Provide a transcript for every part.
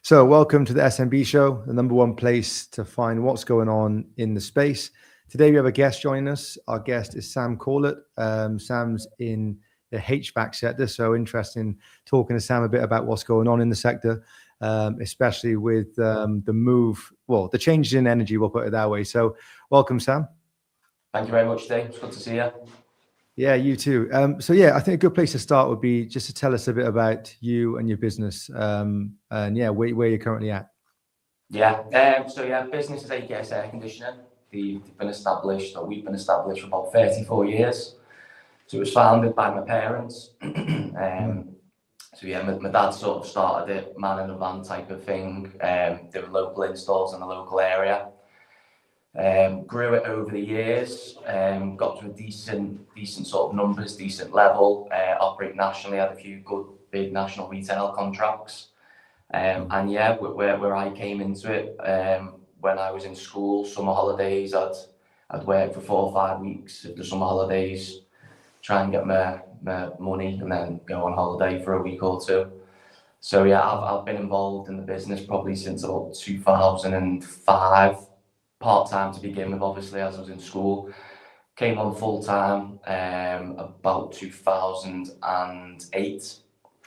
So, welcome to the SMB show, the number one place to find what's going on in the space. Today, we have a guest joining us. Our guest is Sam Corlett. Sam's in the HVAC sector, so interesting talking to Sam a bit about what's going on in the sector, especially with the changes in energy, we'll put it that way. So, welcome, Sam. Thank you very much, Dave. It's good to see you. Yeah, you too. I think a good place to start would be just to tell us a bit about you and your business, and where you're currently at. Business is AKS Air Conditioning. We've been established for about 34 years. So it was founded by my parents. My dad sort of started it, man in a van type of thing. There were local installs in the local area. Grew it over the years, got to a decent sort of numbers, decent level, operate nationally, had a few good big national retail contracts. Where I came into it, when I was in school, summer holidays, I'd work for 4 or 5 weeks of the summer holidays, try and get my money and then go on holiday for a week or two. So yeah, I've been involved in the business probably since about 2005. Part-time to begin with, obviously, as I was in school. Came on full-time about 2008.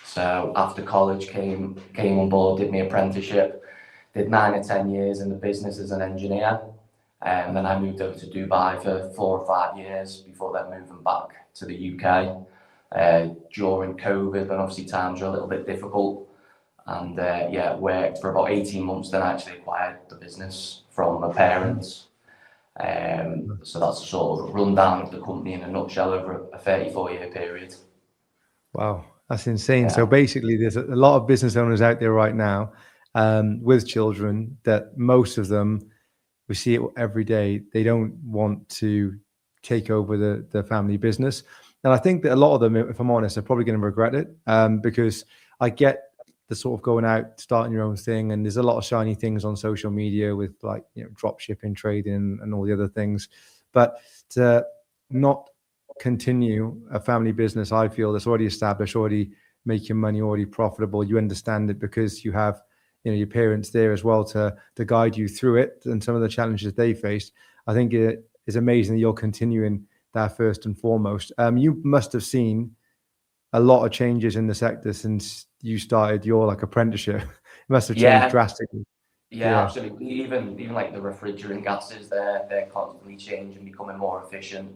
So after college, came on board, did my apprenticeship, did 9 or 10 years in the business as an engineer. And then I moved over to Dubai for 4 or 5 years before then moving back to the UK. During COVID, and obviously times were a little bit difficult. And worked for about 18 months, then I actually acquired the business from my parents. So that's a sort of rundown of the company in a nutshell over a 34-year period. Wow, that's insane. Yeah. So basically, there's a lot of business owners out there right now with children that most of them, we see it every day, they don't want to take over the family business. And I think that a lot of them, if I'm honest, are probably going to regret it because I get the sort of going out, starting your own thing, and there's a lot of shiny things on social media with drop shipping, trading, and all the other things. But to not continue a family business, I feel that's already established, already making money, already profitable. You understand it because you have your parents there as well to guide you through it and some of the challenges they faced. I think it is amazing that you're continuing that first and foremost. You must have seen a lot of changes in the sector since you started your apprenticeship. It must have changed drastically. Yeah, absolutely. Even like the refrigerant gases, they're constantly changing, becoming more efficient.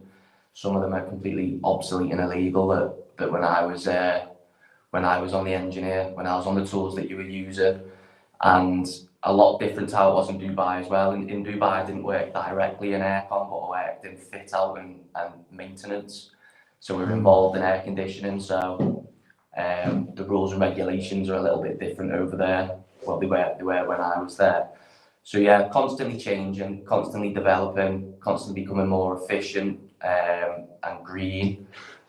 Some of them are completely obsolete and illegal. That when I was on the engineer, when I was on the tools that you were using, and a lot different to how it was in Dubai as well. In Dubai, I didn't work directly in aircon, but I worked in fit out and maintenance. So we were involved in air conditioning. So the rules and regulations are a little bit different over there. Well, they were when I was there. So yeah, constantly changing, constantly developing, constantly becoming more efficient and green.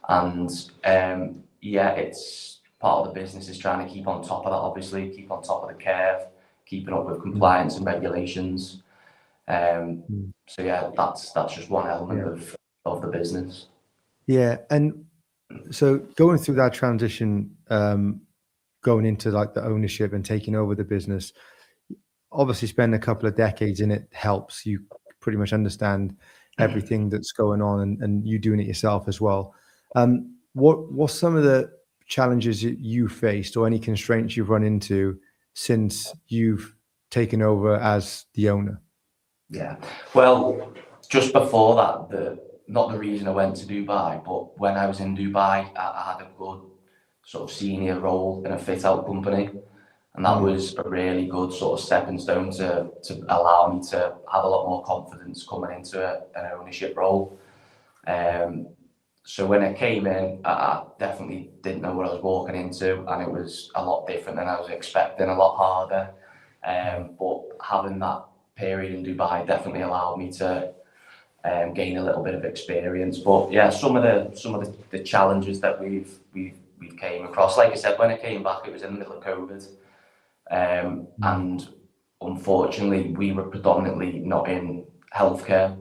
And it's part of the business is trying to keep on top of that, obviously, keep on top of the curve, keeping up with compliance and regulations. So yeah, that's just one element of the business. Yeah, and so going through that transition, going into the ownership and taking over the business, obviously spending a couple of decades in it helps you pretty much understand everything that's going on and you doing it yourself as well. What's some of the challenges you faced or any constraints you've run into since you've taken over as the owner? Yeah, well, just before that, not the reason I went to Dubai, but when I was in Dubai, I had a good sort of senior role in a fit out company. And that was a really good sort of stepping stone to allow me to have a lot more confidence coming into an ownership role. So when I came in, I definitely didn't know what I was walking into, and it was a lot different than I was expecting, a lot harder. But having that period in Dubai definitely allowed me to gain a little bit of experience. But yeah, some of the challenges that we've came across, like I said, when I came back, it was in the middle of COVID. And unfortunately, we were predominantly not in healthcare.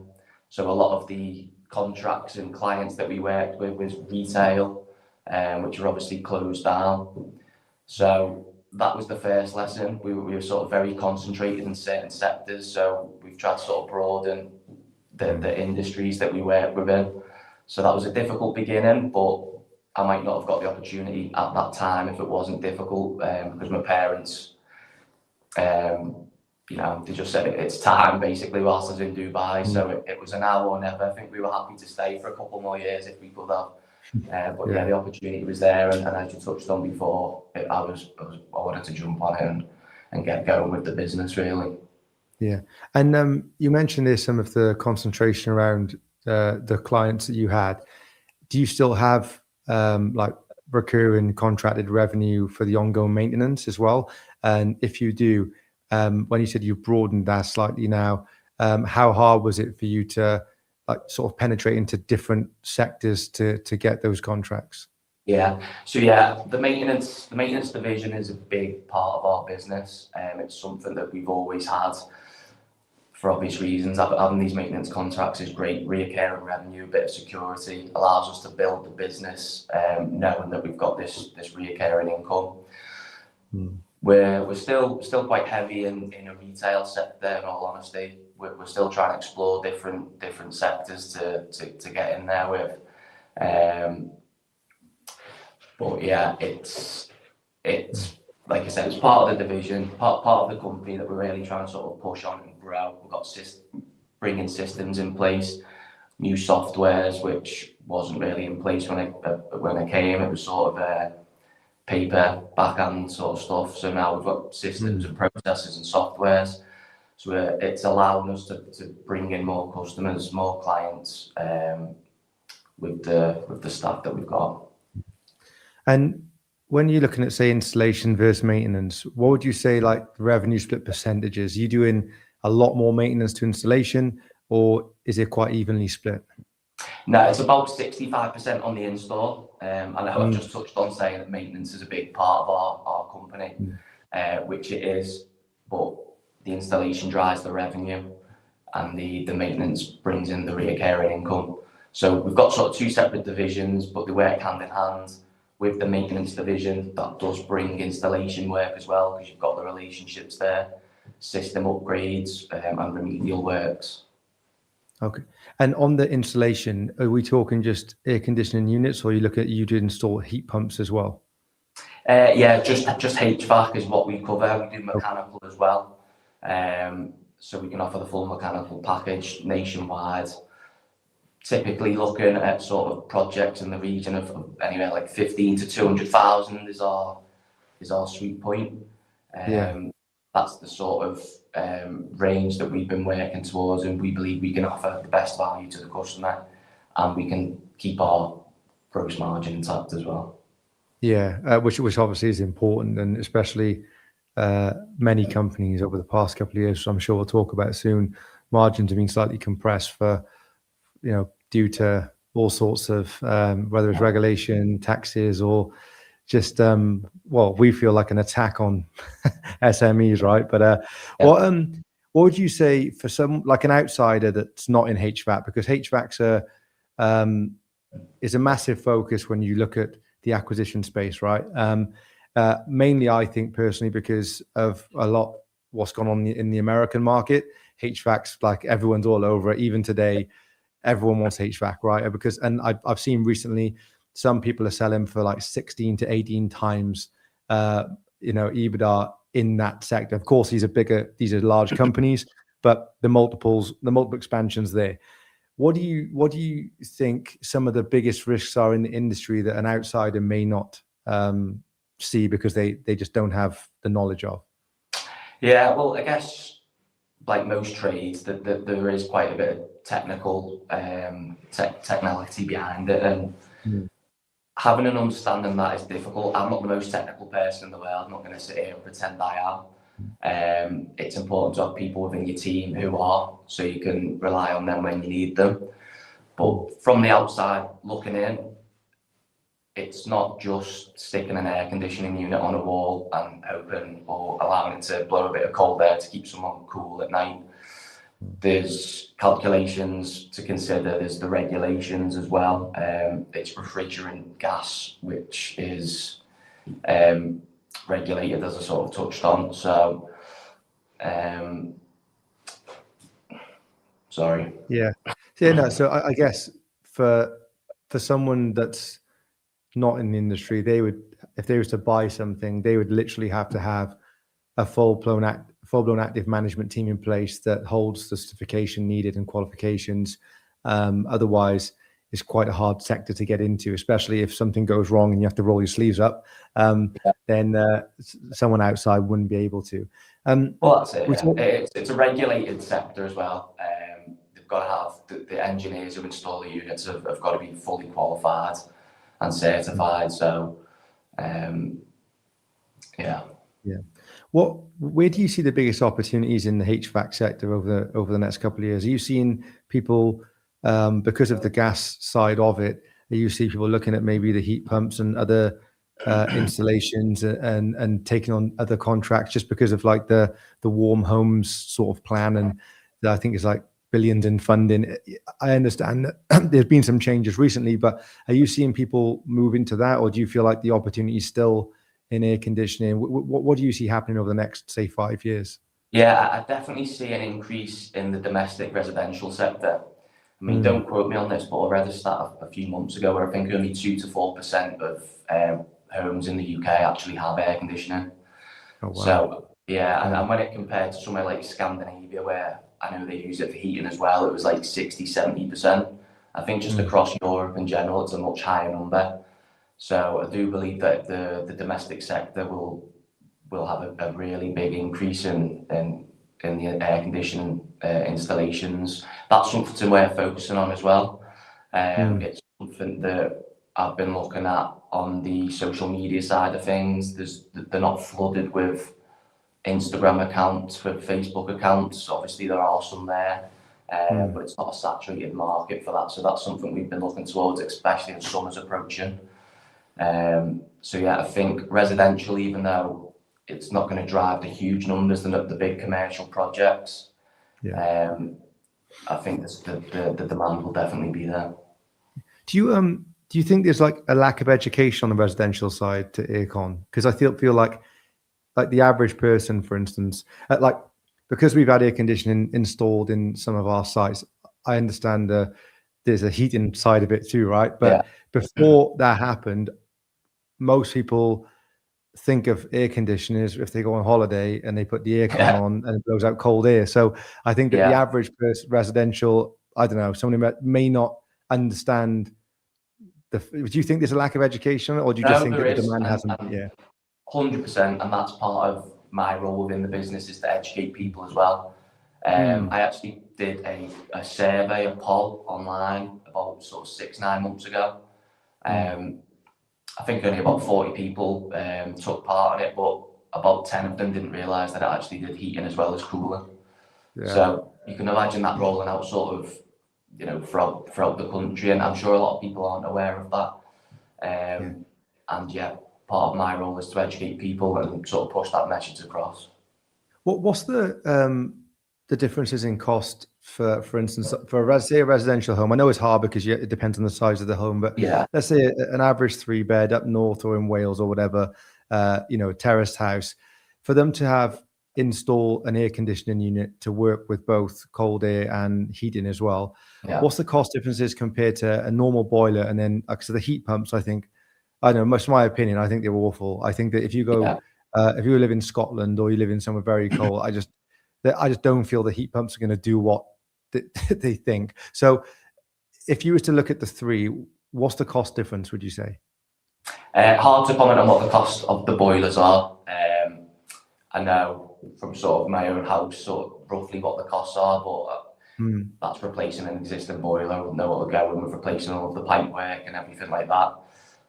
So a lot of the contracts and clients that we worked with was retail, which are obviously closed down. So that was the first lesson. We were sort of very concentrated in certain sectors, so we've tried to sort of broaden the industries that we work within. So that was a difficult beginning, but I might not have got the opportunity at that time if it wasn't difficult, because my parents, they just said it's time basically whilst I was in Dubai. So it was an now or never. I think we were happy to stay for a couple more years if we could have. But the opportunity was there, and as you touched on before, I wanted to jump on it and get going with the business really. Yeah, and you mentioned there's some of the concentration around the clients that you had. Do you still have like recurring contracted revenue for the ongoing maintenance as well? And if you do, when you said you've broadened that slightly now, how hard was it for you to like sort of penetrate into different sectors to get those contracts? Yeah, so the maintenance division is a big part of our business. It's something that we've always had for obvious reasons. Having these maintenance contracts is great, recurring revenue, a bit of security, allows us to build the business, knowing that we've got this recurring income. We're still quite heavy in a retail sector. In all honesty, we're still trying to explore different sectors to get in there with. But yeah, it's like I said, it's part of the division, part of the company that we're really trying to sort of push on and grow. We've got bringing systems in place, new softwares, which wasn't really in place when I came. It was sort of paper, backhand sort of stuff. So now we've got systems and processes and softwares. So it's allowing us to bring in more customers, more clients with the staff that we've got. And when you're looking at, say, installation versus maintenance, what would you say like revenue split percentages? Are you doing a lot more maintenance to installation, or is it quite evenly split? No, it's about 65% on the install. I know I've just touched on saying that maintenance is a big part of our company, which it is, but the installation drives the revenue and the maintenance brings in the recurring income. So we've got sort of two separate divisions, but they work hand in hand. With the maintenance division, that does bring installation work as well, because you've got the relationships there, system upgrades and remedial works. Okay. And on the installation, are we talking just air conditioning units, or you do install heat pumps as well? Yeah, just HVAC is what we cover. We do mechanical as well. So we can offer the full mechanical package nationwide. Typically looking at sort of projects in the region of anywhere like 15 to 200,000 is our sweet point. That's the sort of range that we've been working towards, and we believe we can offer the best value to the customer, and we can keep our gross margin intact as well. Yeah, which obviously is important, and especially many companies over the past couple of years, so I'm sure we'll talk about it soon, margins have been slightly compressed for, due to all sorts of, whether it's regulation, taxes, or just, we feel like an attack on SMEs, right? But what would you say for some, like an outsider that's not in HVAC, because HVAC's is a massive focus when you look at the acquisition space, right? Mainly, I think personally, because of a lot what's gone on in the American market, HVAC's like everyone's all over it. Even today, everyone wants HVAC, right? Because, and I've seen recently, some people are selling for like 16 to 18 times, EBITDA in that sector. Of course, these are large companies, but the multiple expansions there. What do you think some of the biggest risks are in the industry that an outsider may not see because they just don't have the knowledge of? Yeah, well, I guess like most trades, that there is quite a bit of technical technicality behind it, and having an understanding that is difficult. I'm not the most technical person in the world. I'm not going to sit here and pretend I am. It's important to have people within your team who are, so you can rely on them when you need them. But from the outside looking in, it's not just sticking an air conditioning unit on a wall and hoping or allowing it to blow a bit of cold air to keep someone cool at night. There's calculations to consider, there's the regulations as well. It's refrigerant gas, which is regulated, as I sort of touched on. So, sorry. Yeah. No. So I guess for someone that's not in the industry, they would, if they was to buy something, they would literally have to have a full-blown active management team in place that holds the certification needed and qualifications. Otherwise, it's quite a hard sector to get into, especially if something goes wrong and you have to roll your sleeves up. Then someone outside wouldn't be able to. Well, that's it. Yeah. It's a regulated sector as well. They've got to have the engineers who install the units have got to be fully qualified and certified. So, yeah. Where do you see the biggest opportunities in the HVAC sector over the next couple of years? Are you seeing people, because of the gas side of it, are you seeing people looking at maybe the heat pumps and other installations and taking on other contracts just because of like the warm homes sort of plan? And I think it's like billions in funding. I understand that there's been some changes recently, but are you seeing people move into that, or do you feel like the opportunity is still in air conditioning? What do you see happening over the next, say, 5 years? Yeah, I definitely see an increase in the domestic residential sector. I mean, don't quote me on this, but I read a stat a few months ago where I think only 2 to 4% of homes in the UK actually have air conditioning. Oh, wow. So, yeah, and when it compared to somewhere like Scandinavia, where I know they use it for heating as well, it was like 60-70%. I think just across Europe in general, it's a much higher number. So I do believe that the domestic sector will have a really big increase in the air conditioning installations. That's something we're focusing on as well. It's something that I've been looking at on the social media side of things. They're not flooded with Instagram accounts, with Facebook accounts. Obviously there are some there, but it's not a saturated market for that. So that's something we've been looking towards, especially as summer's approaching. So yeah, I think residential, even though it's not going to drive the huge numbers, the big commercial projects, I think the demand will definitely be there. Do you think there's like a lack of education on the residential side to aircon? Because I feel like the average person, for instance, because we've had air conditioning installed in some of our sites, I understand there's a heating side of it too, right? But before that happened, most people think of air conditioners if they go on holiday and they put the aircon on and it blows out cold air. So I think that the average person, residential, I don't know, somebody may not understand. Do you think there's a lack of education, or do you just think that the demand hasn't? 100%, and that's part of my role within the business, is to educate people as well. I actually did a survey, a poll online about sort of 6-9 months ago. I think only about 40 people took part in it, but about 10 of them didn't realise that it actually did heating as well as cooling. So you can imagine that rolling out sort of, throughout the country, and I'm sure a lot of people aren't aware of that. And part of my role is to educate people and sort of push that message across. What's the differences in cost for instance, for a residential home? I know it's hard because it depends on the size of the home, but let's say an average 3-bed up north or in Wales or whatever, terraced house, for them to install an air conditioning unit to work with both cold air and heating as well. What's the cost differences compared to a normal boiler? And then, so the heat pumps, I don't know, much my opinion, I think they're awful. I think that if you go, if you live in Scotland or you live in somewhere very cold, I just don't feel the heat pumps are going to do what they think. So if you were to look at the three, what's the cost difference, would you say? Hard to comment on what the cost of the boilers are. I know from sort of my own house sort of roughly what the costs are, but that's replacing an existing boiler. We know what we're going with, replacing all of the pipe work and everything like that.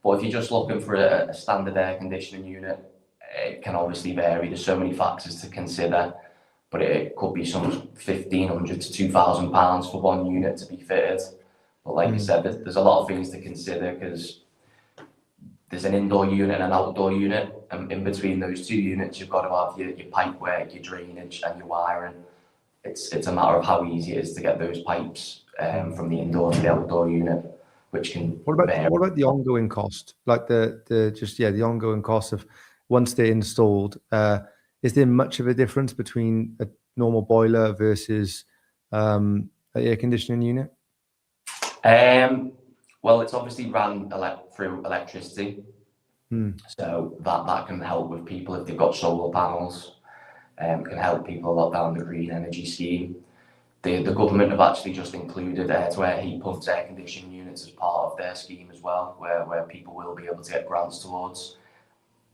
But if you're just looking for a standard air conditioning unit, it can obviously vary. There's so many factors to consider, but it could be some £1,500 to £2,000 for one unit to be fitted. But like you said, there's a lot of things to consider, because there's an indoor unit and an outdoor unit, and in between those two units, you've got to have your pipe work, your drainage, and your wiring. It's a matter of how easy it is to get those pipes from the indoor to the outdoor unit, which can. What about the ongoing cost? Like the ongoing cost of once they're installed, is there much of a difference between a normal boiler versus an air conditioning unit? Well, it's obviously ran through electricity, so that can help with people if they've got solar panels. Can help people a lot down the green energy scheme. The government have actually just included air-to-air heat pumps, air conditioning units as part of their scheme as well, where people will be able to get grants towards.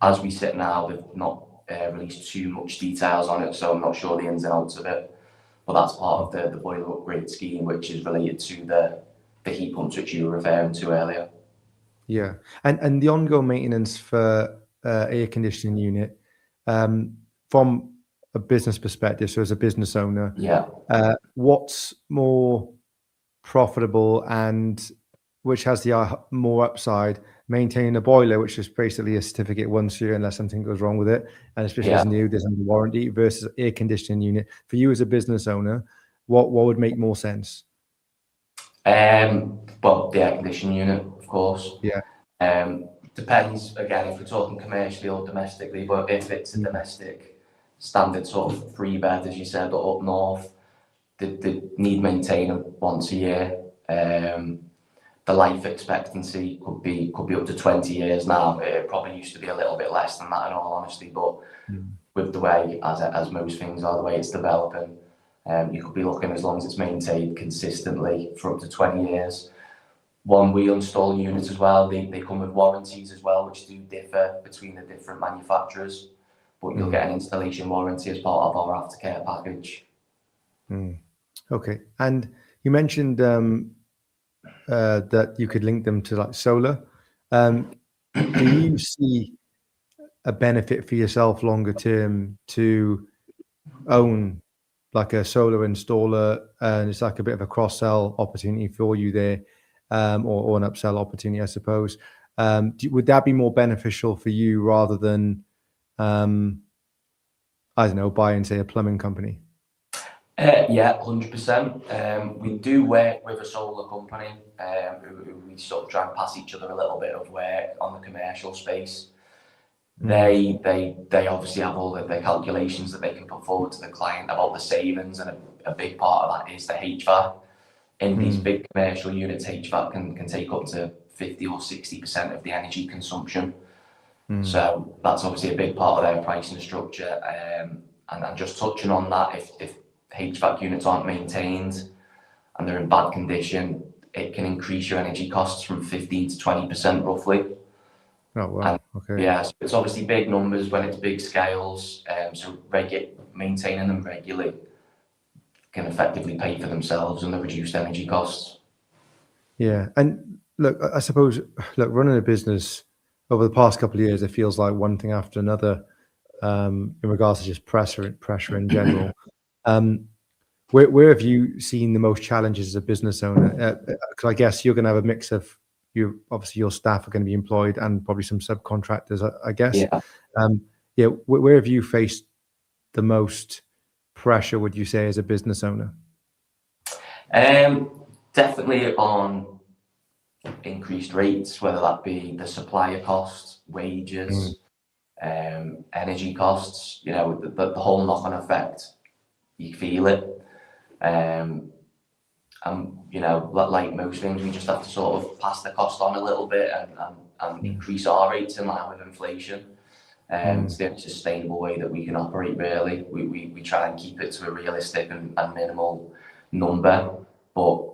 As we sit now, they've not released too much details on it, so I'm not sure the ins and outs of it. But that's part of the boiler upgrade scheme, which is related to the heat pumps which you were referring to earlier. Yeah, and the ongoing maintenance for air conditioning unit, from a business perspective, so as a business owner, Yeah. What's more profitable and which has the more upside? Maintaining a boiler, which is basically a certificate once a year unless something goes wrong with it, and especially as new, there's no warranty, versus air conditioning unit. For you as a business owner, what would make more sense? Well, the air conditioning unit, of course. Yeah. Depends, again, if we're talking commercially or domestically, but if it's a domestic standard sort of 3-bed, as you said, or up north, they need maintaining once a year. The life expectancy could be up to 20 years now. It probably used to be a little bit less than that, in all honesty, but with the way, as most things are, the way it's developing, you could be looking, as long as it's maintained consistently, for up to 20 years. When we install units as well, they come with warranties as well, which do differ between the different manufacturers, but you'll get an installation warranty as part of our aftercare package. Okay, and you mentioned that you could link them to like solar. Do you see a benefit for yourself longer term to own like a solar installer, and it's like a bit of a cross-sell opportunity for you there, or an upsell opportunity, I suppose? Would that be more beneficial for you rather than, I don't know, buying, say, a plumbing company? Yeah, 100%. We do work with a solar company who we sort of try and pass each other a little bit of work on the commercial space. They obviously have all of their calculations that they can put forward to the client about the savings, and a big part of that is the HVAC. In these big commercial units, HVAC can take up to 50 or 60% of the energy consumption. So that's obviously a big part of their pricing structure. And just touching on that, if HVAC units aren't maintained and they're in bad condition, it can increase your energy costs from 15 to 20% roughly. Oh, wow. Okay. Yeah, so it's obviously big numbers when it's big scales. So maintaining them regularly can effectively pay for themselves and the reduced energy costs. Yeah, and look, I suppose, running a business over the past couple of years, it feels like one thing after another, in regards to just pressure in general. Where have you seen the most challenges as a business owner? Because I guess you're going to have a mix of obviously your staff are going to be employed and probably some subcontractors, I guess. Yeah. Where have you faced the most pressure, would you say, as a business owner? Definitely on increased rates, whether that be the supplier costs, wages, energy costs. The whole knock-on effect, you feel it. Like most things, we just have to sort of pass the cost on a little bit and increase our rates in line with inflation. It's the only sustainable way that we can operate, really. We try and keep it to a realistic and minimal number, but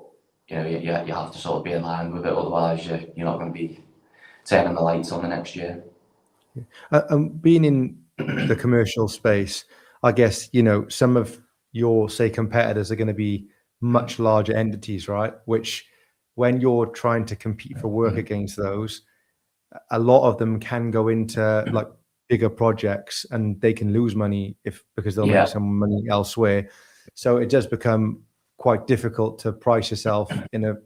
you have to sort of be aligned with it, otherwise you're not going to be turning the lights on the next year. Being in the commercial space, I guess, some of your, say, competitors are going to be much larger entities, right? Which, when you're trying to compete for work against those, a lot of them can go into like bigger projects and they can lose money because they'll make some money elsewhere. So it does become quite difficult to price yourself in a,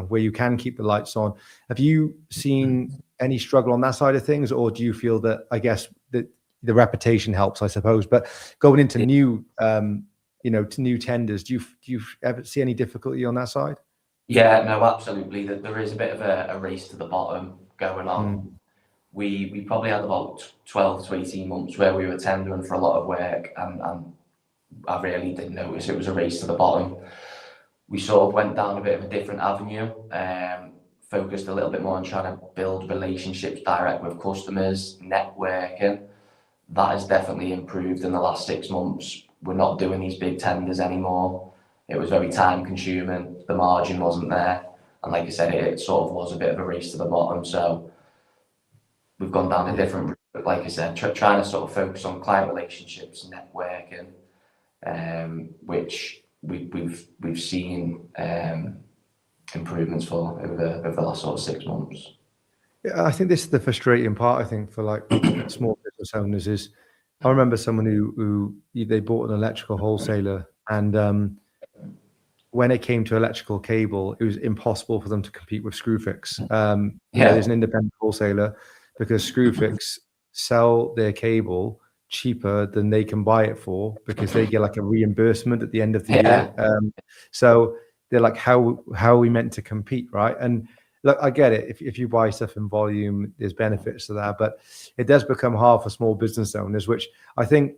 where you can keep the lights on. Have you seen any struggle on that side of things, or do you feel that, I guess, that the reputation helps, I suppose, but going into new to new tenders, do you ever see any difficulty on that side? Yeah, no, absolutely. There is a bit of a race to the bottom going on. we probably had about 12 to 18 months where we were tendering for a lot of work, and I really didn't notice it was a race to the bottom. We sort of went down a bit of a different avenue, focused a little bit more on trying to build relationships direct with customers, networking. That has definitely improved in the last 6 months. We're not doing these big tenders anymore. It was very time consuming, the margin wasn't there, and like I said, it sort of was a bit of a race to the bottom. So we've gone down a different route, like I said, trying to sort of focus on client relationships, networking, which we've seen improvements for over the last sort of 6 months. Yeah, I think this is the frustrating part, I think, for like small business owners is, I remember someone who they bought an electrical wholesaler, and when it came to electrical cable, it was impossible for them to compete with Screwfix. There's an independent wholesaler, because Screwfix sell their cable cheaper than they can buy it for, because they get like a reimbursement at the end of the year. So they're like, how are we meant to compete, right? And look, I get it. If you buy stuff in volume, there's benefits to that, but it does become hard for small business owners, which I think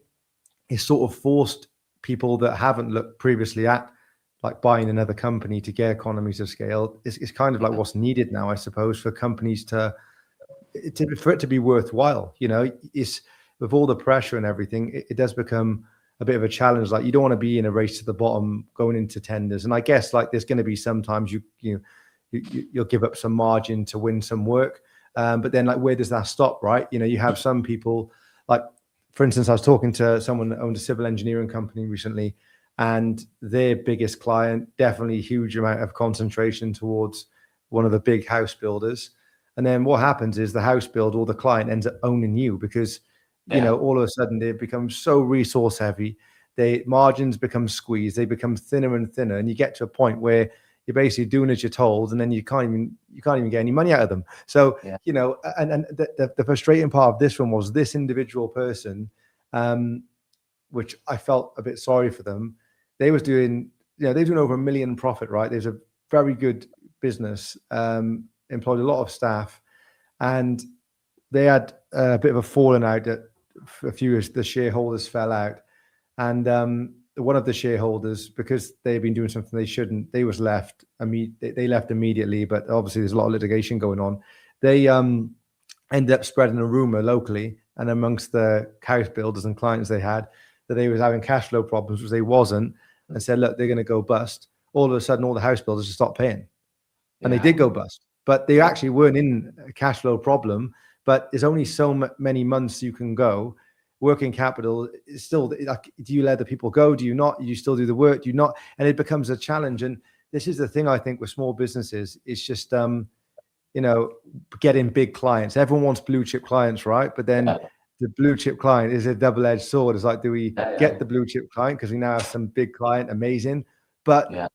is sort of forced people that haven't looked previously at like buying another company to get economies of scale. It's kind of like what's needed now, I suppose, for companies for it to be worthwhile. It's with all the pressure and everything, it does become a bit of a challenge. Like, you don't want to be in a race to the bottom going into tenders. And I guess like there's going to be sometimes you'll give up some margin to win some work. But then like, where does that stop, right? You have some people, like, for instance, I was talking to someone that owned a civil engineering company recently, and their biggest client, definitely a huge amount of concentration towards one of the big house builders. And then what happens is the house builder or the client ends up owning you, because all of a sudden they become so resource heavy, margins become squeezed, they become thinner and thinner, and you get to a point where you're basically doing as you're told, and then you can't even get any money out of them. So and the frustrating part of this one was this individual person, which I felt a bit sorry for them. They was doing they're doing over $1 million profit, right? There's a very good business, employed a lot of staff, and they had a bit of a falling out that a few of the shareholders fell out, and one of the shareholders, because they've been doing something they shouldn't, they left immediately, but obviously there's a lot of litigation going on. They ended up spreading a rumor locally and amongst the house builders and clients they had, that they was having cash flow problems, which they wasn't, and said, look, they're going to go bust. All of a sudden, all the house builders just stopped paying, and they did go bust. But they actually weren't in a cash flow problem. But there's only so many months you can go. Working capital is still like, do you let the people go? Do you not? Do you still do the work? Do you not? And it becomes a challenge. And this is the thing, I think, with small businesses. It's just getting big clients. Everyone wants blue chip clients, right? But then the blue chip client is a double-edged sword. It's like, do we get the blue chip client because we now have some big client, amazing, but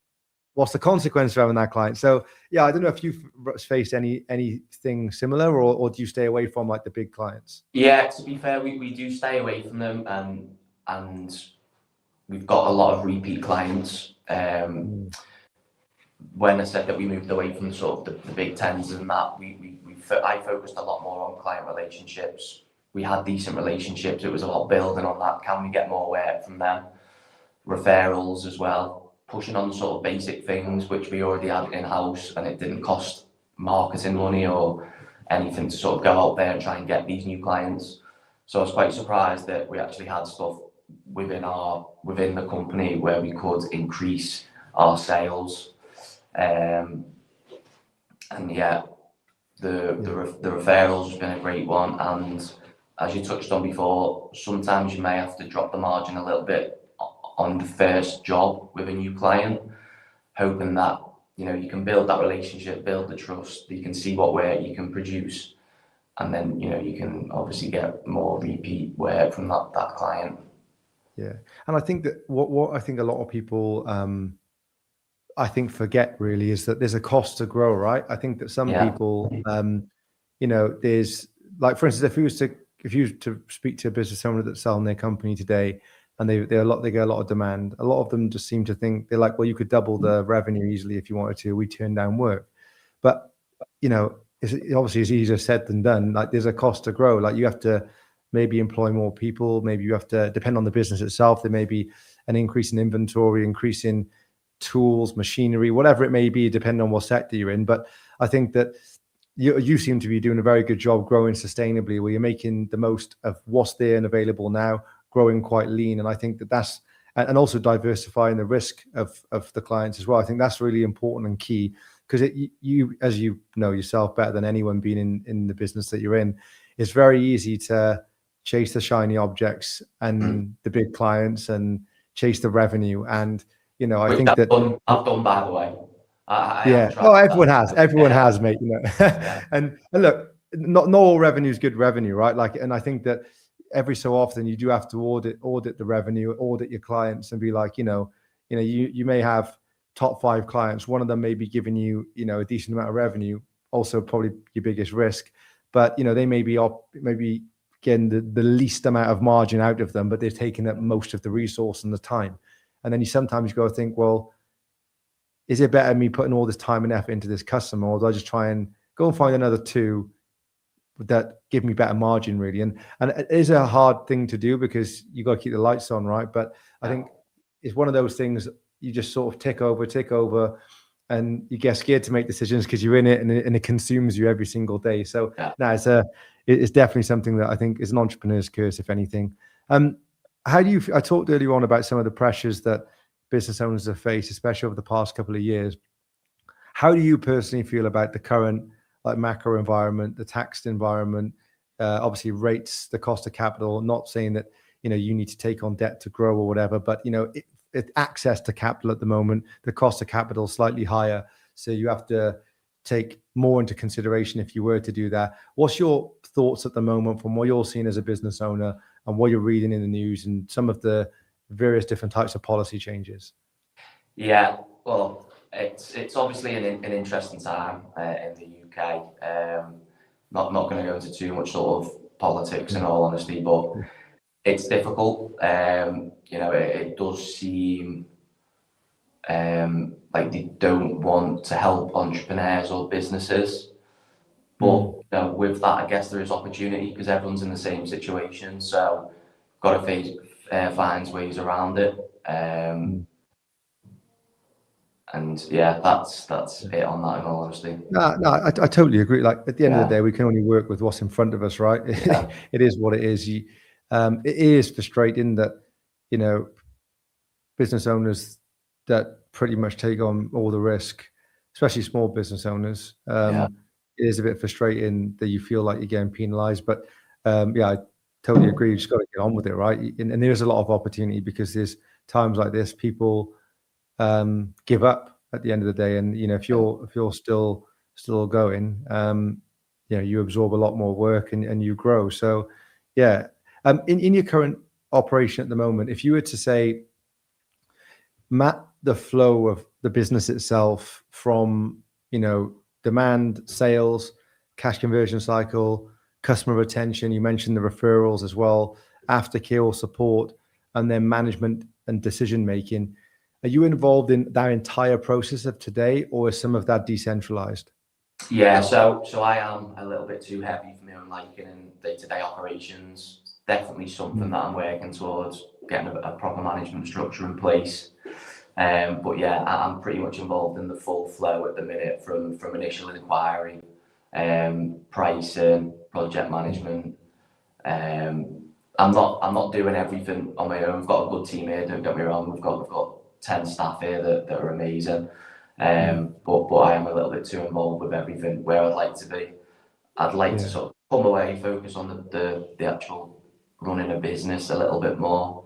what's the consequence of having that client? So I don't know if you've faced anything similar, or do you stay away from like the big clients? Yeah, to be fair, we do stay away from them, and we've got a lot of repeat clients. When I said that we moved away from sort of the big tenders and that, I focused a lot more on client relationships. We had decent relationships. It was about building on that. Can we get more work from them? Referrals as well. Pushing on sort of basic things which we already had in-house, and it didn't cost marketing money or anything to sort of go out there and try and get these new clients. So I was quite surprised that we actually had stuff within the company where we could increase our sales. And the referrals has been a great one. And as you touched on before, sometimes you may have to drop the margin a little bit on the first job with a new client, hoping that you can build that relationship, build the trust, you can see what work you can produce, and then you can obviously get more repeat work from that client. Yeah, and I think that what I think a lot of people I think forget really is that there's a cost to grow, right? I think that some people there's, like, for instance, if you were to speak to a business owner that's selling their company today, and they get a lot of demand, a lot of them just seem to think, they're like, well, you could double the revenue easily if you wanted to. We turn down work. But obviously it's easier said than done. Like there's a cost to grow. Like you have to maybe employ more people. Maybe you have to depend on the business itself. There may be an increase in inventory, increase in tools, machinery, whatever it may be, depending on what sector you're in. But I think that you seem to be doing a very good job growing sustainably, where you're making the most of what's there and available now, growing quite lean. And I think that's and also diversifying the risk of the clients as well. I think that's really important and key, because you, as you know yourself better than anyone being in the business that you're in, it's very easy to chase the shiny objects and the big clients and chase the revenue. And, you know, I think I've that done, by the way. I yeah. have tried Oh, everyone that. has. Everyone has, mate. You know, Yeah. and look, not all revenue is good revenue, right? Like, and I think that every so often you do have to audit the revenue, audit your clients, and be like, you may have top 5 clients. One of them may be giving you, a decent amount of revenue, also probably your biggest risk, but they may be maybe getting the least amount of margin out of them, but they're taking up most of the resource and the time. And then you sometimes go think, well, is it better me putting all this time and effort into this customer, or do I just try and go and find another 2 that give me better margin, really? And it is a hard thing to do, because you got to keep the lights on, right? But I think it's one of those things you just sort of tick over, and you get scared to make decisions because you're in it, and it consumes you every single day. So it's definitely something that I think is an entrepreneur's curse, if anything. How do you? I talked earlier on about some of the pressures that business owners have faced, especially over the past couple of years. How do you personally feel about the current macro environment, the taxed environment, obviously rates, the cost of capital? Not saying that you need to take on debt to grow or whatever, but access to capital at the moment, the cost of capital is slightly higher, so you have to take more into consideration if you were to do that. What's your thoughts at the moment from what you're seeing as a business owner and what you're reading in the news and some of the various different types of policy changes? Yeah, well, it's obviously an interesting time in the UK. Not going to go into too much sort of politics, in all honesty, but it's difficult. It does seem like they don't want to help entrepreneurs or businesses. But with that, I guess there is opportunity, because everyone's in the same situation. So got to find ways around it. And yeah, that's it on that, in all honesty. No, I totally agree. Like at the end of the day, we can only work with what's in front of us, right? Yeah. It is what it is. It is frustrating that business owners that pretty much take on all the risk, especially small business owners. It is a bit frustrating that you feel like you're getting penalized, but I totally agree. You just got to get on with it, right? And there's a lot of opportunity, because there's times like this, people give up at the end of the day, and if you're still going, you absorb a lot more work and you grow. So in your current operation at the moment, if you were to say map the flow of the business itself from demand, sales, cash conversion cycle, customer retention, you mentioned the referrals as well, aftercare or support, and then management and decision making, are you involved in that entire process of today, or is some of that decentralized? Yeah, so I am a little bit too heavy for my own liking in day-to-day operations. Definitely something that I'm working towards, getting a proper management structure in place. But yeah, I'm pretty much involved in the full flow at the minute, from initial inquiry, pricing, project management. I'm not doing everything on my own. We've got a good team here, don't get me wrong. We've got 10 staff here that are amazing. But I am a little bit too involved with everything where I'd like to be. I'd like to sort of come away, focus on the actual running a business a little bit more,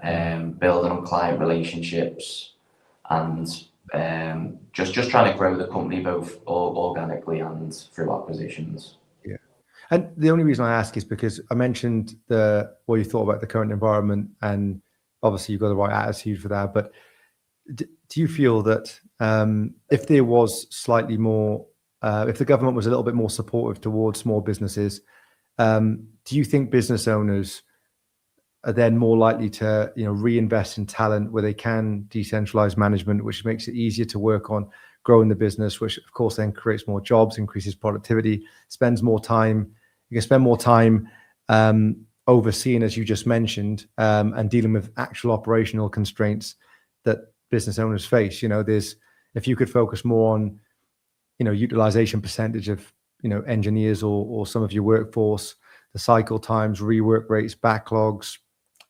building on client relationships, and just trying to grow the company both organically and through acquisitions. Yeah. And the only reason I ask is because I mentioned what you thought about the current environment, and obviously you've got the right attitude for that. But do you feel that if there was slightly more, if the government was a little bit more supportive towards small businesses, do you think business owners are then more likely to reinvest in talent where they can decentralize management, which makes it easier to work on growing the business, which of course then creates more jobs, increases productivity, spends more time. You can spend more time overseeing, as you just mentioned, and dealing with actual operational constraints that business owners face. If you could focus more on, utilization percentage of, engineers or some of your workforce, the cycle times, rework rates, backlogs,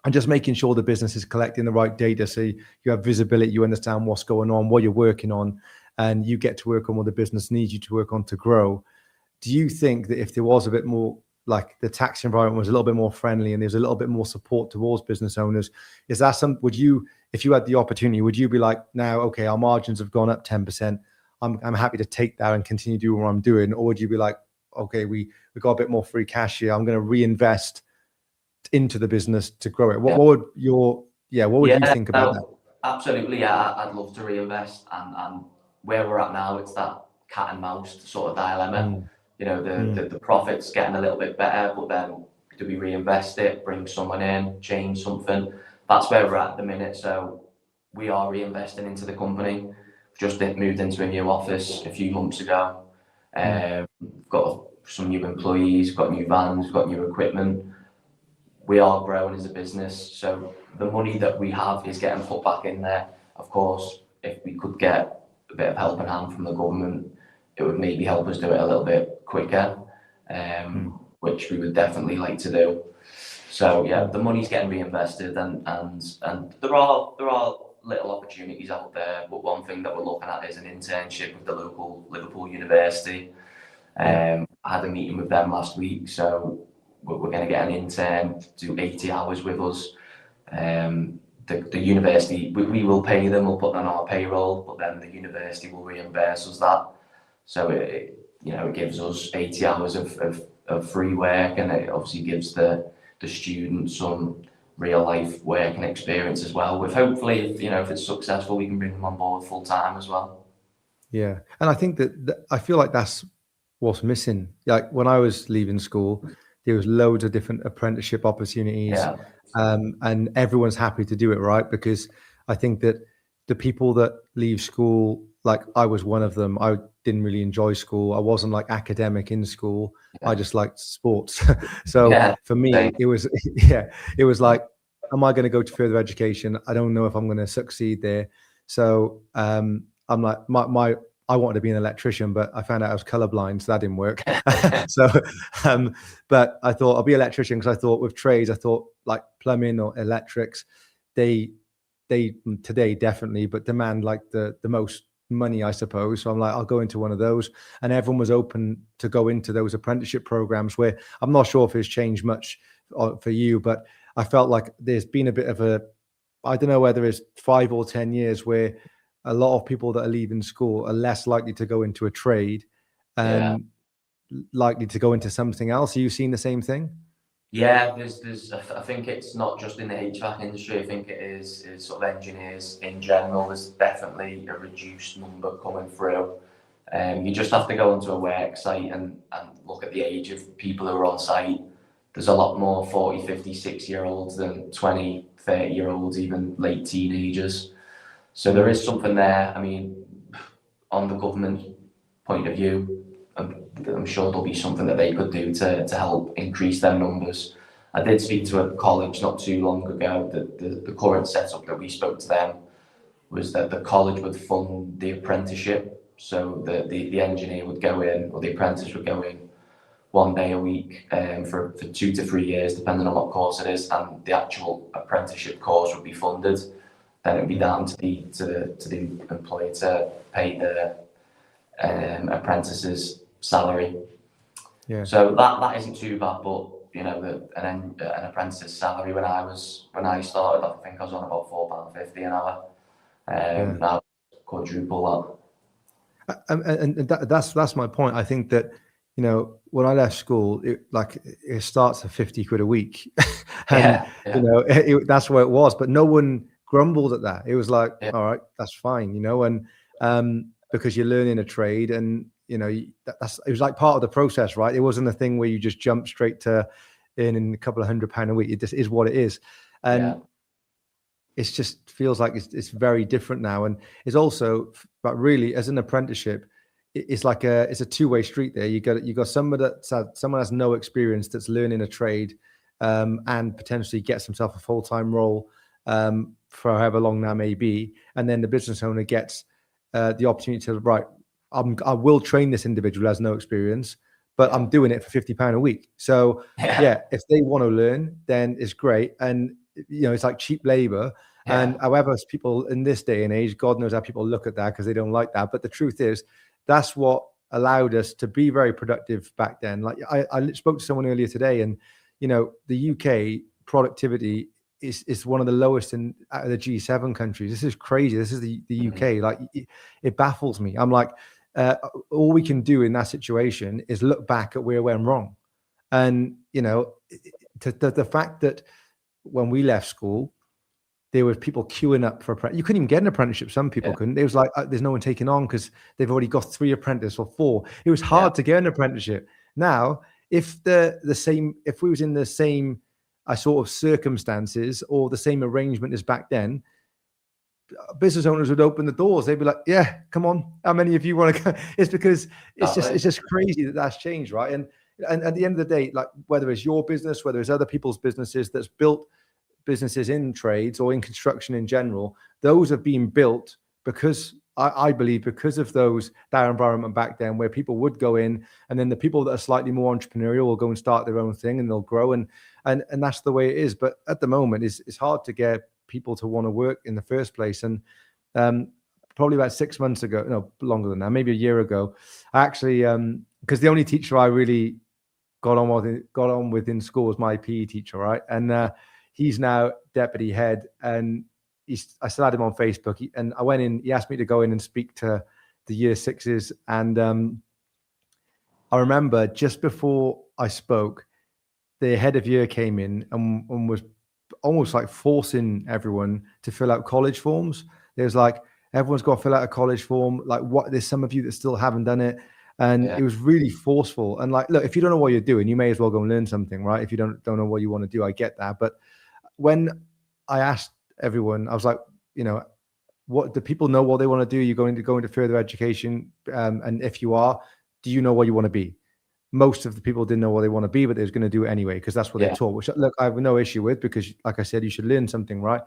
and just making sure the business is collecting the right data, so you have visibility, you understand what's going on, what you're working on, and you get to work on what the business needs you to work on to grow. Do you think that if there was a bit more, like the tax environment was a little bit more friendly and there's a little bit more support towards business owners, is that would you, if you had the opportunity, would you be like, now, okay, our margins have gone up 10%, I'm happy to take that and continue doing what I'm doing? Or would you be like, okay, we got a bit more free cash here, I'm going to reinvest into the business to grow it? What would you think about that? Absolutely, I'd love to reinvest, and where we're at now, it's that cat and mouse sort of dilemma. The profit's getting a little bit better, but then do we reinvest it, bring someone in, change something? That's where we're at the minute. So we are reinvesting into the company. We've just moved into a new office a few months ago. Got some new employees, got new vans, got new equipment. We are growing as a business, so the money that we have is getting put back in there. Of course, if we could get a bit of helping hand from the government, it would maybe help us do it a little bit quicker, which we would definitely like to do. So yeah, the money's getting reinvested, and there are little opportunities out there. But one thing that we're looking at is an internship with the local Liverpool University. I had a meeting with them last week, so we're going to get an intern to do 80 hours with us. The university, we will pay them, we'll put them on our payroll, but then the university will reimburse us that. So it gives us 80 hours of free work, and it obviously gives the students some real life working experience as well. With hopefully, if it's successful, we can bring them on board full time as well. Yeah, and I think that I feel like that's what's missing. Like when I was leaving school, there was loads of different apprenticeship opportunities, and everyone's happy to do it, right? Because I think that the people that leave school, like I was one of them, I didn't really enjoy school. I wasn't like academic in school. I just liked sports. So for me, it was like, am I going to go to further education? I don't know if I'm going to succeed there. So I'm like, I wanted to be an electrician, but I found out I was colorblind, so that didn't work. So, but I thought I'll be an electrician, because I thought with trades, I thought like plumbing or electrics, they today definitely, but demand like the most money, I suppose. So I'm like, I'll go into one of those, and everyone was open to go into those apprenticeship programs, where I'm not sure if it's changed much for you, but I felt like there's been a bit of I don't know whether it's 5 or 10 years where a lot of people that are leaving school are less likely to go into a trade and likely to go into something else. Are you seeing the same thing? Yeah, I think it's not just in the HVAC industry. I think it is sort of engineers in general. There's definitely a reduced number coming through. You just have to go onto a work site and look at the age of people who are on site. There's a lot more 40, 50, 60-year-olds than 20, 30-year-olds, even late teenagers. So there is something there. I mean, on the government point of view, I'm sure there'll be something that they could do to help increase their numbers. I did speak to a college not too long ago. That the current setup that we spoke to them was that the college would fund the apprenticeship. So the engineer would go in, or the apprentice would go in 1 day a week for 2 to 3 years, depending on what course it is, and the actual apprenticeship course would be funded. Then it would be down to the employer to pay the apprentice's salary. Yeah. So that isn't too bad, but an apprentice's salary when I started, I think I was on about £4.50 an hour. Now quadruple that. And that's my point. I think that when I left school, it starts at 50 quid a week, and that's where it was. But no one grumbled at that. It was like, all right, that's fine, and because you're learning a trade, and it was like part of the process, right? It wasn't a thing where you just jump straight to earning a couple of £100 a week. It just is what it is. And it's just feels like it's very different now. And it's also, but really as an apprenticeship, it's like it's a two-way street there. You got someone has no experience that's learning a trade, and potentially gets himself a full-time role, for however long that may be. And then the business owner gets the opportunity to, right, I will train this individual who has no experience, but I'm doing it for £50 a week. So yeah, if they want to learn, then it's great. And it's like cheap labor. And however, people in this day and age, God knows how people look at that because they don't like that. But the truth is, that's what allowed us to be very productive back then. Like I spoke to someone earlier today, and the UK productivity is one of the lowest out of the G7 countries. This is crazy. This is the UK. Like it baffles me. I'm like, all we can do in that situation is look back at where we went wrong. And the fact that when we left school, there were people queuing up for you couldn't even get an apprenticeship. Some people couldn't. It was like there's no one taking on because they've already got 3 apprentices or 4. It was hard to get an apprenticeship. Now, if if we was in the same sort of circumstances or the same arrangement as back then, business owners would open the doors. They'd be like, "Yeah, come on, how many of you want to go?" It's because it's just crazy that that's changed, right? And at the end of the day, like whether it's your business, whether it's other people's businesses that's built businesses in trades or in construction in general, those have been built because I believe because of that environment back then where people would go in, and then the people that are slightly more entrepreneurial will go and start their own thing and they'll grow, and that's the way it is. But at the moment, it's hard to get people to want to work in the first place. And probably about 6 months ago, no, longer than that, maybe a year ago, I actually, because the only teacher I really got on with in school was my PE teacher, right? And he's now deputy head, and I still had him on Facebook. And I went in, he asked me to go in and speak to the year 6s. And I remember just before I spoke, the head of year came in and was almost like forcing everyone to fill out college forms. There's like, everyone's got to fill out a college form. Like there's some of you that still haven't done it. And it was really forceful. And like, look, if you don't know what you're doing, you may as well go and learn something, right? If you don't know what you want to do, I get that. But when I asked everyone, I was like, what do people know what they want to do? You're going to go into further education. And if you are, do you know what you want to be? Most of the people didn't know what they want to be, but they was going to do it anyway, because that's what they're taught, which look, I have no issue with, because like I said, you should learn something, right?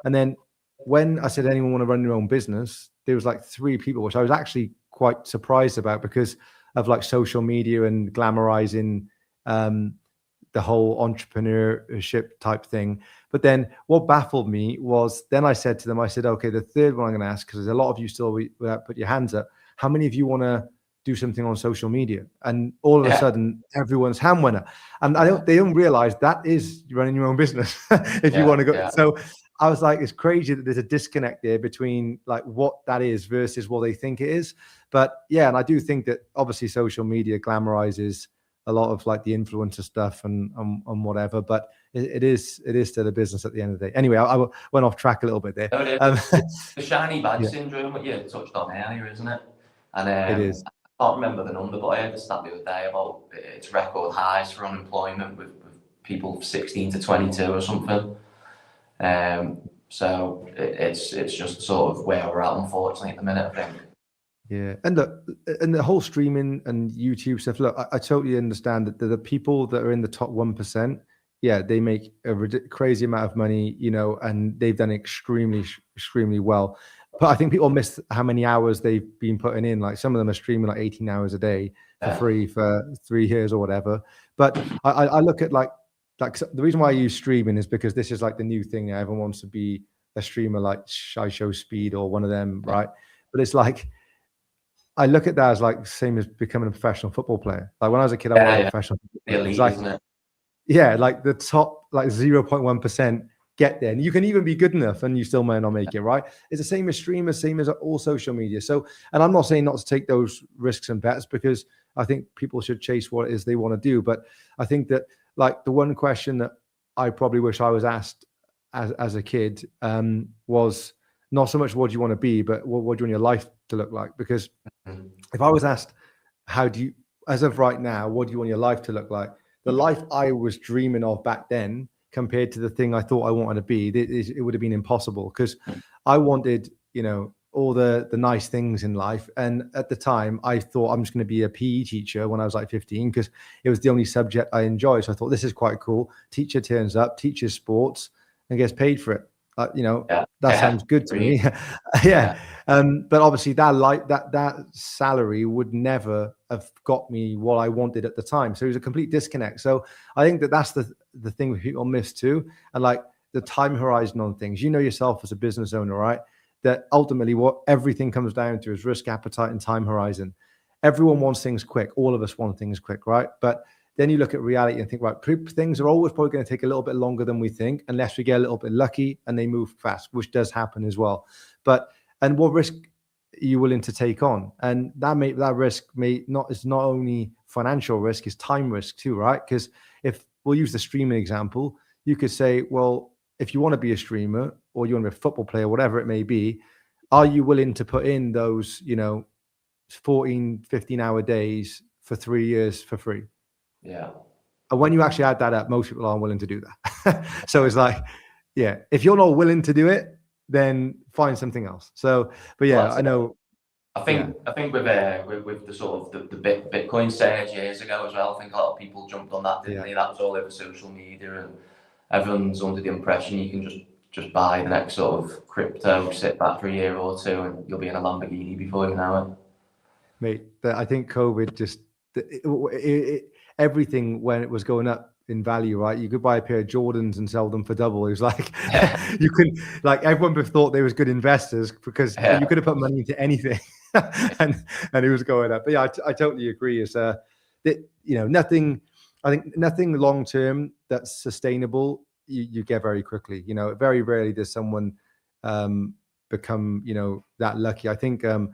And then when I said, anyone want to run your own business, there was like 3 people, which I was actually quite surprised about because of like social media and glamorizing the whole entrepreneurship type thing. But then what baffled me was, then I said to them, I said, okay, the third one I'm going to ask, because there's a lot of you still put your hands up. How many of you want to do something on social media? And all of a sudden, everyone's hand went up. And they don't realize that is running your own business if you want to go. Yeah. So I was like, it's crazy that there's a disconnect there between like what that is versus what they think it is. But yeah, and I do think that obviously social media glamorizes a lot of like the influencer stuff and whatever, but it is still a business at the end of the day. Anyway, I went off track a little bit there. The shiny badge syndrome, what you touched on earlier, isn't it? And it is. I can't remember the number, but I heard the stat the other day about it's record highs for unemployment with people 16 to 22 or something. So it's just sort of where we're at, unfortunately, at the minute, I think. Yeah, and the whole streaming and YouTube stuff. Look, I totally understand that the people that are in the top 1%, yeah, they make a crazy amount of money, and they've done extremely, extremely well. But I think people miss how many hours they've been putting in. Like some of them are streaming like 18 hours a day for free for 3 years or whatever. But I look at like the reason why I use streaming is because this is like the new thing. Everyone wants to be a streamer like Shy Show Speed or one of them, right? But it's like, I look at that as like same as becoming a professional football player. Like when I was a kid, I wanted a professional football player. Elite, like, isn't it? Yeah, like the top like 0.1% get there. And you can even be good enough and you still may not make it, right? It's the same as streamers, same as all social media. So, and I'm not saying not to take those risks and bets, because I think people should chase what it is they want to do. But I think that like the one question that I probably wish I was asked as a kid was not so much what do you want to be, but what do you want your life to look like? Because if I was asked, how do you, as of right now, what do you want your life to look like? The life I was dreaming of back then compared to the thing I thought I wanted to be, it would have been impossible, because I wanted, all the nice things in life. And at the time, I thought I'm just going to be a PE teacher when I was like 15, because it was the only subject I enjoyed. So I thought, this is quite cool. Teacher turns up, teaches sports, and gets paid for it. That sounds good to me. Yeah. But obviously that salary would never have got me what I wanted at the time. So it was a complete disconnect. So I think that's the thing people miss too. And like the time horizon on things, yourself as a business owner, right? That ultimately what everything comes down to is risk appetite and time horizon. Everyone wants things quick. All of us want things quick, right? But then you look at reality and think, right, things are always probably going to take a little bit longer than we think, unless we get a little bit lucky and they move fast, which does happen as well. And what risk are you willing to take on? And that risk is not only financial risk, it's time risk too, right? Because if we'll use the streaming example, you could say, well, if you want to be a streamer or you want to be a football player, whatever it may be, are you willing to put in those, 14, 15-hour days for 3 years for free? Yeah. And when you actually add that up, most people aren't willing to do that. So it's like, yeah, if you're not willing to do it, then find something else. So, but yeah, I know. I think with the sort of the Bitcoin surge years ago as well, I think a lot of people jumped on that, didn't they? That was all over social media, and everyone's under the impression you can just buy the next sort of crypto, sit back for a year or two, and you'll be in a Lamborghini before you know it. Mate, I think COVID just everything, when it was going up in value, right? You could buy a pair of Jordans and sell them for double. It was like you couldn't, like, everyone thought they was good investors because you could have put money into anything, and it was going up. But yeah, I totally agree. Is nothing. I think nothing long term that's sustainable you get very quickly. Very rarely does someone become that lucky. I think there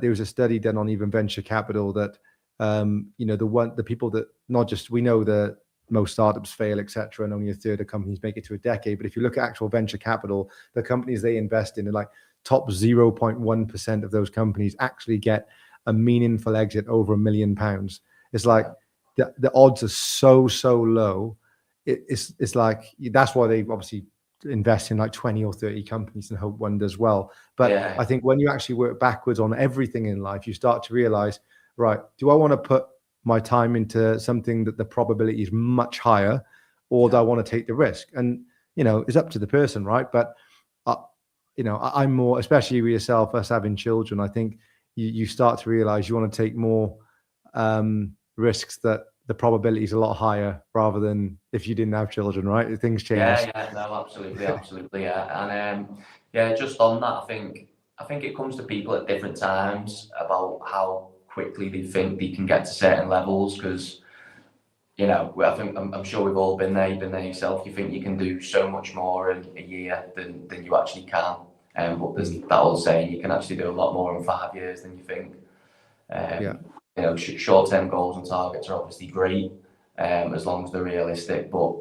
was a study done on even venture capital that the people that, not just, we know that most startups fail, etc., and only a third of companies make it to a decade. But if you look at actual venture capital, the companies they invest in, are like top 0.1% of those companies actually get a meaningful exit over £1 million. It's like the odds are so low. It's like, that's why they obviously invest in like 20 or 30 companies and hope one does well. But I think when you actually work backwards on everything in life, you start to realize, right, do I want to put my time into something that the probability is much higher, or do I want to take the risk? And it's up to the person, right? But I'm more, especially with yourself, us having children, I think you start to realize you want to take more risks that the probability is a lot higher, rather than if you didn't have children, right? Things change. Yeah, no, absolutely, yeah. And just on that, I think it comes to people at different times about how quickly they think they can get to certain levels, because I think I'm sure we've all been there. You've been there yourself. You think you can do so much more in a year than you actually can. But there's that old saying, you can actually do a lot more in 5 years than you think. Short-term goals and targets are obviously great, as long as they're realistic. But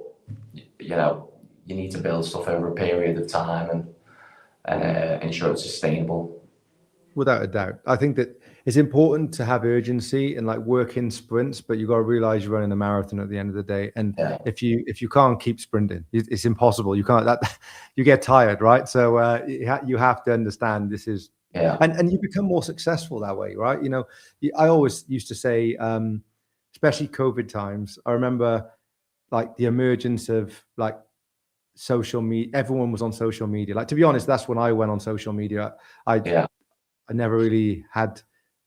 you need to build stuff over a period of time and ensure it's sustainable. Without a doubt. I think that it's important to have urgency and like work in sprints, but you got to realize you're running a marathon at the end of the day. And if you can't keep sprinting, it's impossible. You can't, you get tired, right? So you have to understand this is, and you become more successful that way, right? I always used to say, especially COVID times, I remember like the emergence of like social media. Everyone was on social media. Like, to be honest, that's when I went on social media. I never really had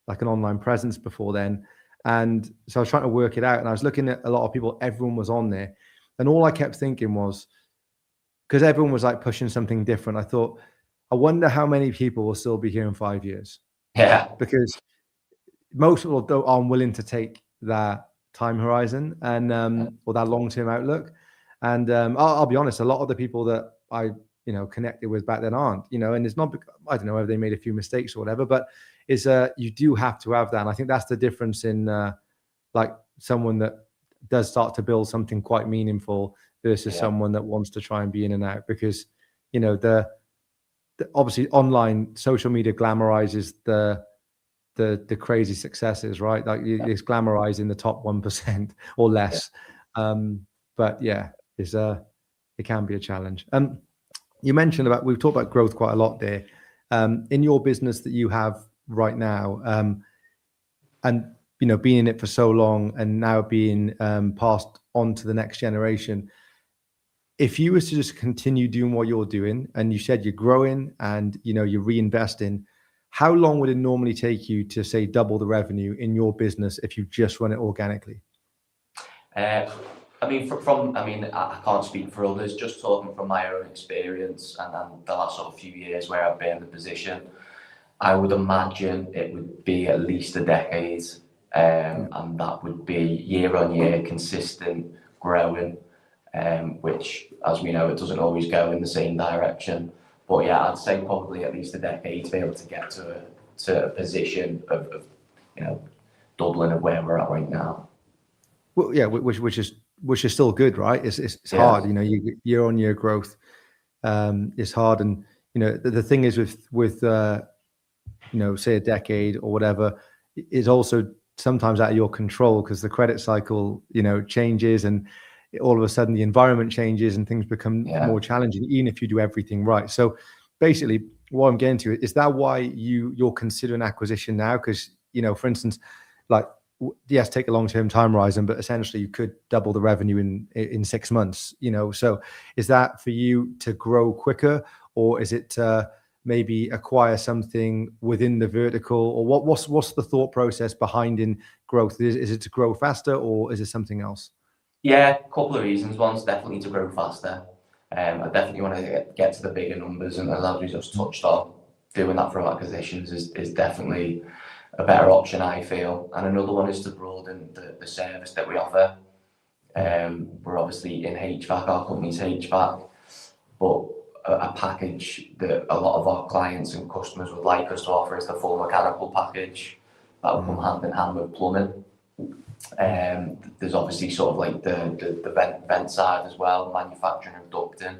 like an online presence before then. And so I was trying to work it out, and I was looking at a lot of people, everyone was on there. And all I kept thinking was, because everyone was like pushing something different, I thought, I wonder how many people will still be here in 5 years. Yeah. Because most people aren't willing to take that time horizon and or that long-term outlook. And I'll be honest, a lot of the people that I connected with back then aren't, and it's not, I don't know whether they made a few mistakes or whatever, but is you do have to have that. And I think that's the difference in like someone that does start to build something quite meaningful versus someone that wants to try and be in and out, because the obviously online social media glamorizes the crazy successes, right? Like it's glamorizing the top 1% or less. But yeah, is it can be a challenge. You mentioned we've talked about growth quite a lot there. In your business that you have right now, and being in it for so long and now being passed on to the next generation, if you was to just continue doing what you're doing, and you said you're growing and you're reinvesting, how long would it normally take you to, say, double the revenue in your business if you just run it organically? I can't speak for others, just talking from my own experience and the last sort of few years where I've been in the position, I would imagine it would be at least a decade, and that would be year on year, consistent growing, which, as we know, it doesn't always go in the same direction. But yeah, I'd say probably at least a decade to be able to get to a position of doubling of where we're at right now. Well, yeah, which is still good, right? It's hard, year on year growth is hard, and the thing is with say a decade or whatever, is also sometimes out of your control, because the credit cycle changes, and all of a sudden the environment changes and things become more challenging, even if you do everything right. So basically what I'm getting to is that why you're considering acquisition now? Because for instance, like, yes, take a long-term time horizon, but essentially you could double the revenue in 6 months, so is that for you to grow quicker, or is it maybe acquire something within the vertical, or what's the thought process behind in growth? Is it to grow faster, or is it something else? Yeah, a couple of reasons. One's definitely to grow faster. I definitely want to get to the bigger numbers, and as we just touched on, doing that through acquisitions is definitely a better option, I feel. And another one is to broaden the service that we offer. We're obviously in HVAC, our company's HVAC, but a package that a lot of our clients and customers would like us to offer is the full mechanical package that will come hand in hand with plumbing. There's obviously sort of like the vent side as well. Manufacturing and ducting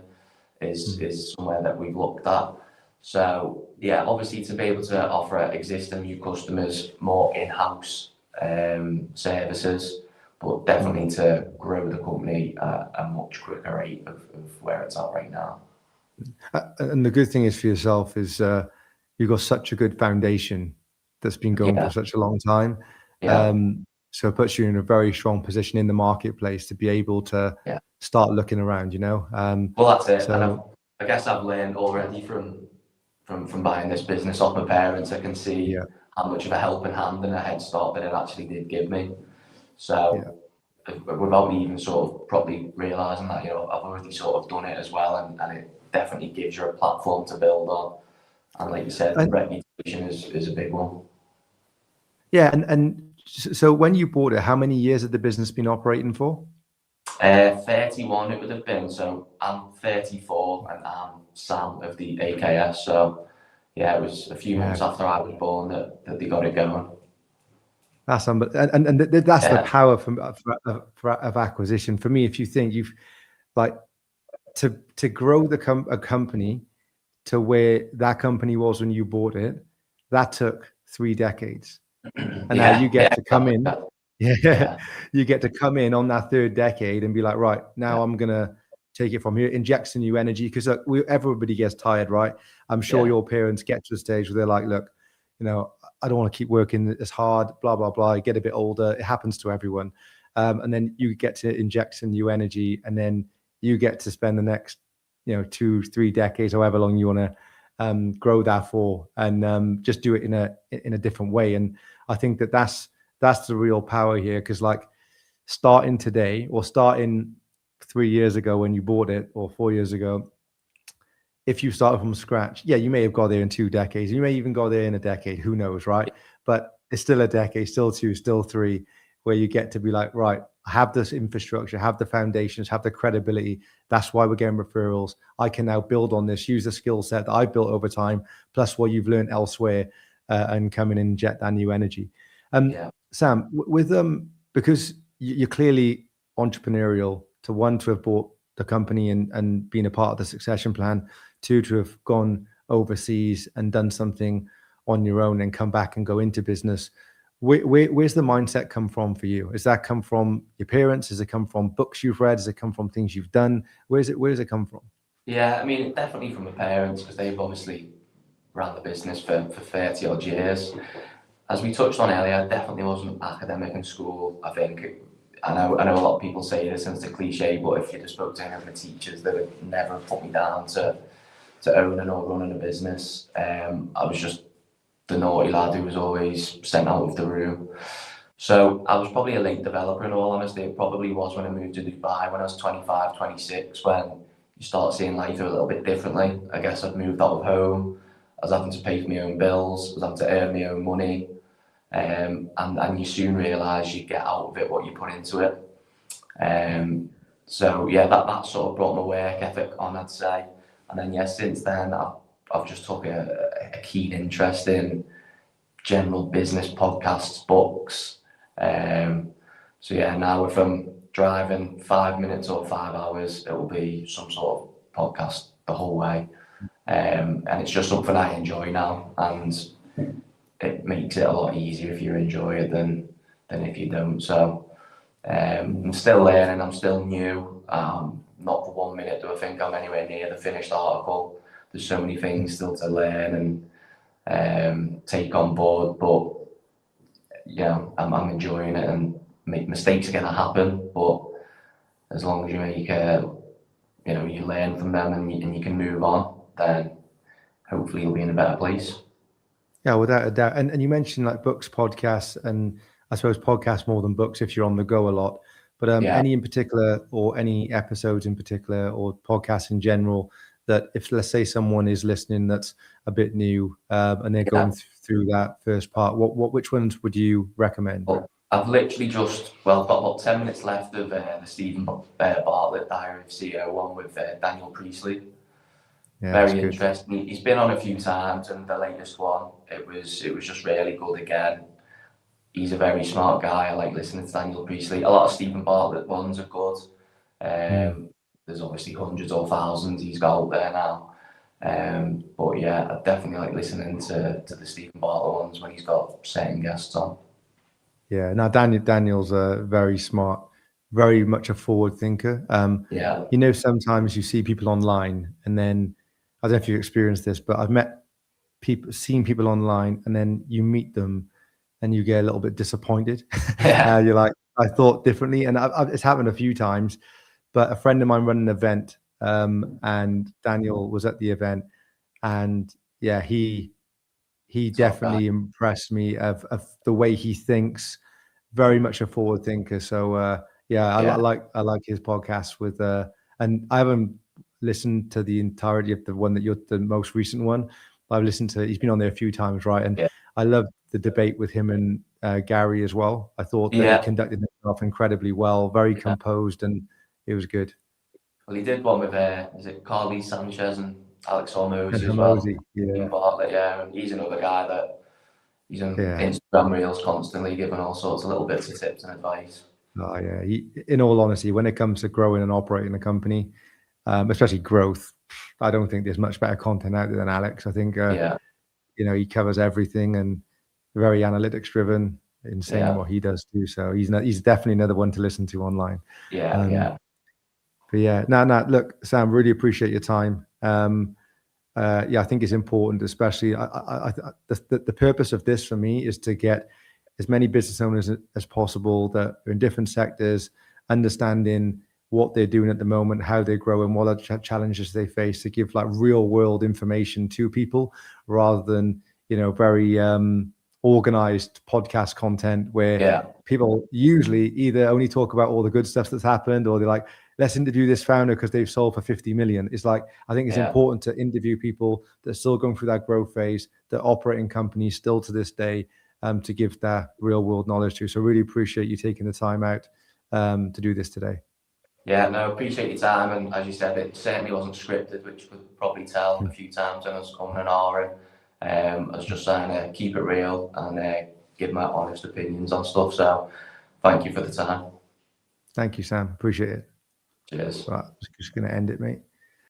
is somewhere that we've looked at. So yeah, obviously to be able to offer existing new customers more in-house services, but definitely to grow the company at a much quicker rate of where it's at right now. And the good thing is for yourself is you've got such a good foundation that's been going for such a long time. So it puts you in a very strong position in the marketplace to be able to start looking around, Well, that's it. So, and I guess I've learned already from buying this business off my parents. I can see how much of a helping hand and a head start that it actually did give me. So without me even sort of probably realising that, I've already sort of done it as well, and it definitely gives you a platform to build on. And like you said, the reputation is a big one. Yeah, and so when you bought it, how many years had the business been operating for? 31 it would have been. So I'm 34 and I'm Sam of the AKS. So yeah, it was a few months after I was born that they got it going. That's that's the power of acquisition. For me, if you think you've like to grow a company to where that company was when you bought it, that took 3 decades. And now you get to come in. You get to come in on that 3rd decade and be like, right, now I'm going to take it from here, inject some new energy, because everybody gets tired, right? I'm sure your parents get to a stage where they're like, look, I don't want to keep working as hard, blah, blah, blah. You get a bit older. It happens to everyone. And then you get to inject some new energy, and then you get to spend the next, 2-3 decades, however long you want to grow that for, and just do it in a different way. And I think that's the real power here, because like starting today or starting 3 years ago when you bought it, or 4 years ago, if you started from scratch, you may have got there in 2 decades. You may even go there in a decade. Who knows, right? But it's still a decade, still 2, still 3, where you get to be like, right, I have this infrastructure, have the foundations, have the credibility. That's why we're getting referrals. I can now build on this, use the skill set that I've built over time, plus what you've learned elsewhere, and come in and inject that new energy. Sam, with because you're clearly entrepreneurial, to have bought the company and been a part of the succession plan, 2, to have gone overseas and done something on your own and come back and go into business. where's the mindset come from for you? Has that come from your parents? Has it come from books you've read? Has it come from things you've done? Where does it come from? Yeah, I mean, definitely from my parents, because they've obviously ran the business for 30 odd years. As we touched on earlier, I definitely wasn't academic in school. I think I know a lot of people say this and it's a cliche, but if you just spoke to any of my teachers, they would never put me down to owning or running a business. I was just the naughty lad who was always sent out of the room. So I was probably a late developer, in all honesty. It probably was when I moved to Dubai when I was 25, 26, when you start seeing life a little bit differently. I guess I'd moved out of home. I was having to pay for my own bills. I was having to earn my own money. And you soon realise you get out of it what you put into it. So yeah, that sort of brought my work ethic on, I'd say. And then yeah, since then I've just took a keen interest in general business podcasts, books. So yeah, now if I'm driving 5 minutes or 5 hours, it will be some sort of podcast the whole way. And it's just something I enjoy now, and it makes it a lot easier if you enjoy it than if you don't. So I'm still learning, I'm still new. Not for 1 minute do I think I'm anywhere near the finished article. There's so many things still to learn and take on board, but yeah, I'm enjoying it, and mistakes are going to happen, but as long as you make you learn from them and you can move on, then hopefully you'll be in a better place. Yeah, without a doubt. And you mentioned like books, podcasts, and I suppose podcasts more than books if you're on the go a lot. But any in particular, or any episodes in particular, or podcasts in general, that if, let's say, someone is listening that's a bit new and they're going through that first part, which ones would you recommend? Well, I've literally I've got about 10 minutes left of the Stephen Bartlett Diary of CEO one with Daniel Priestley. Yeah, very interesting. He's been on a few times, and the latest one, it was just really good again. He's a very smart guy. I like listening to Daniel Priestley. A lot of Stephen Bartlett ones are good. There's obviously hundreds or thousands he's got out there now. But yeah, I definitely like listening to the Stephen Bartlett ones when he's got certain guests on. Yeah, now Daniel's a very smart, very much a forward thinker. Sometimes you see people online, and then I don't know if you've experienced this, but I've seen people online, and then you meet them and you get a little bit disappointed. Yeah. You're like, I thought differently. And it's happened a few times, but a friend of mine ran an event and Daniel was at the event, and yeah, he definitely impressed me of the way he thinks, very much a forward thinker. So I like his podcast with and I haven't listened to the entirety of the one the most recent one. I've listened to, he's been on there a few times, right? And I love the debate with him and Gary as well. I thought that he conducted himself incredibly well, very composed, and it was good. Well, he did one with is it Carly Sanchez and Alex Hormozy as well. And he's another guy that he's on Instagram Reels constantly giving all sorts of little bits of tips and advice. Oh yeah, in all honesty, when it comes to growing and operating a company, especially growth, I don't think there's much better content out there than Alex. I think he covers everything and very analytics driven in saying what he does too. So he's definitely another one to listen to online. But yeah, look, Sam, really appreciate your time. I think it's important, especially the purpose of this for me is to get as many business owners as possible that are in different sectors, understanding what they're doing at the moment, how they're growing, what are challenges they face, to give like real world information to people rather than, very organized podcast content where people usually either only talk about all the good stuff that's happened, or they're like, let's interview this founder because they've sold for 50 million. It's like, I think it's important to interview people that are still going through that growth phase, that operate in companies still to this day, to give that real world knowledge to. So really appreciate you taking the time out to do this today. Yeah, no, appreciate your time. And as you said, it certainly wasn't scripted, which you could probably tell a few times when I was coming an hour in. I was just trying to keep it real and give my honest opinions on stuff. So thank you for the time. Thank you, Sam. Appreciate it. Cheers. Right, I'm just going to end it, mate.